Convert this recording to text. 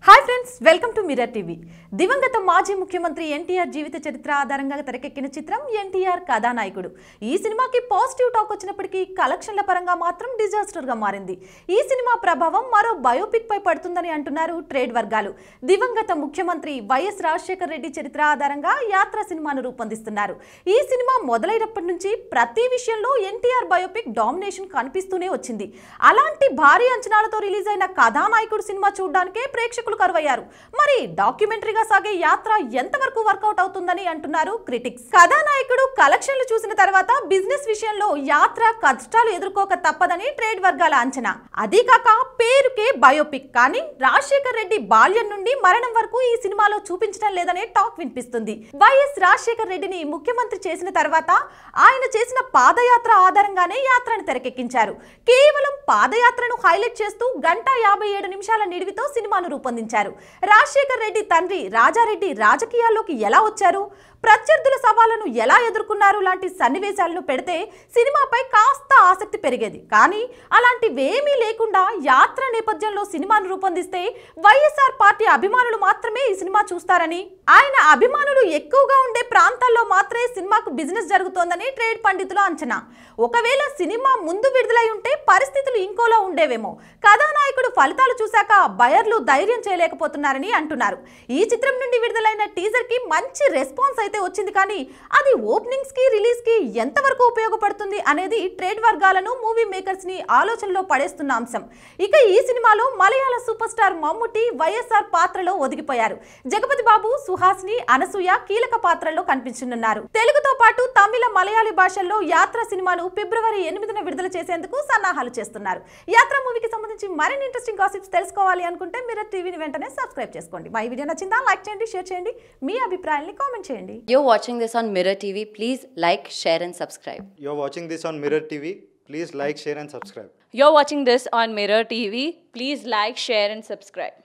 Hi friends, welcome to mirror TV. దివంగత మాజీ ముఖ్యమంత్రి ఎన్టీఆర్ జీవిత చరిత్ర ఆధారంగా తెరకెక్కిన చిత్రం ఎన్టీఆర్ కథానాయకుడు. ఈ సినిమాకి పాజిటివ్ టాక్ వచ్చినప్పటికీ కలెక్షన్ల పరంగా మాత్రం డిజాస్టర్ గా మారింది. ఈ సినిమా ప్రభావం మరో బయోపిక్ పై పడుతుందని అంటున్నారు ట్రేడ్ వర్గాలు. దివంగత ముఖ్యమంత్రి వైఎస్ రాజశేఖర్ రెడ్డి చరిత్ర ఆధారంగా యాత్ర సినిమాను రూపొందిస్తున్నారు. ఈ సినిమా మొదలైనప్పటి నుంచి ప్రతి విషయంలో ఎన్టీఆర్ బయోపిక్ డామినేషన్ కనిపిస్తూనే వచ్చింది. అలాంటి భారీ అంచనాలతో రిలీజ్ అయిన కథానాయకుడు సినిమా చూడడానికే ప్రేక్షకులు కరువయ్యారు. మరి డాక్యుమెంటరీగా సాగే యాత్ర ఎంతవరకు వర్కౌట్ అవుతుందని అంటున్నారు క్రిటిక్స్. కథానాయకుడు కలెక్షన్లు చూసిన తర్వాత బిజినెస్ విషయంలో యాత్ర కష్టాలు ఎదుర్కోక తప్పదని ట్రేడ్ వర్గాల అంచనా. అదీ కాక పేరుకే బయోపిక్, కానీ రాజశేఖర్ రెడ్డి బాల్యం నుండి మరణం వరకు ఈ సినిమాలో చూపించడం లేదనే టాక్ వినిపిస్తుంది. వైఎస్ రాజశేఖర్ రెడ్డిని ముఖ్యమంత్రి చేసిన తర్వాత ఆయన చేసిన పాదయాత్ర ఆధారంగానే యాత్రను తెరకెక్కించారు. కేవలం పాదయాత్రను హైలైట్ చేస్తూ 1:57 నిడివితో సినిమాను రూపొందించారు. రాజశేఖర్ రెడ్డి తండ్రి రాజారెడ్డి రాజకీయాల్లోకి ఎలా వచ్చారు, ప్రత్యర్థుల సవాళ్లను ఎలా ఎదుర్కొన్నారు లాంటి సన్నివేశాలను పెడితే సినిమాపై కాస్త ఆసక్తి పెరిగేది. కానీ అలాంటివేమీ లేకుండా యాత్ర నేపథ్యంలో సినిమాను రూపొందిస్తే వైఎస్ఆర్ పార్టీ అభిమానులు మాత్రమే ఈ సినిమా చూస్తారని, ఆయన అభిమానులు ఎక్కువగా ఉండే ప్రాంతాల్లో మాత్రమే సినిమాకు బిజినెస్ జరుగుతోందని ట్రేడ్ పండితుల అంచనా. ఒకవేళ సినిమా ముందు విడుదలై ఉంటే పరిస్థితులు ఇంకోలా ఉండేవేమో. కథానాయకుడు ఫలితాలు చూశాక బయర్లు ధైర్యం చేయలేకపోతున్నారని అంటున్నారు. ఈ చిత్రం నుండి విడుదలైన టీజర్ కి మంచి రెస్పాన్స్ అయితే వచ్చింది, కానీ అది ఓపెనింగ్స్ కి రిలీజ్ కి ఎంతవరకు ఉపయోగపడుతుంది అనేది ట్రేడ్ వర్గాలను, మూవీ మేకర్స్ ని ఆలోచనలో పడేస్తున్న అంశం. ఇక ఈ సినిమాలో మలయాళ సూపర్ స్టార్ మమ్ముట్టి వైఎస్ఆర్ పాత్రలో ఒదిగిపోయారు. జగపతి బాబు, సుహాసిని, అనసూయ కీలక పాత్రల్లో కనిపించనున్నారు. తెలుగుతో పాటు తమిళ, మలయాళీ భాషల్లో యాత్ర సినిమాను ఫిబ్రవరి 8న విడుదల చేసేందుకు సన్నాహాలు చేస్తున్నారు. యాత్ర మూవీకి సంబంధించి మరిన్ని ఇంట్రెస్టింగ్ గాసిప్స్ తెలుసుకోవాలి అనుకుంటే మిర్రర్ టీవీని వెంటనే సబ్స్క్రైబ్ చేసుకోండి. మా ఈ వీడియో నచ్చిందా లైక్ చేయండి, షేర్ చేయండి, మీ అభిప్రాయాన్ని కామెంట్ చేయండి. You're watching this on Mirror TV. Please like, share and subscribe. You're watching this on Mirror TV. Please like, share and subscribe. You're watching this on Mirror TV. Please like, share and subscribe.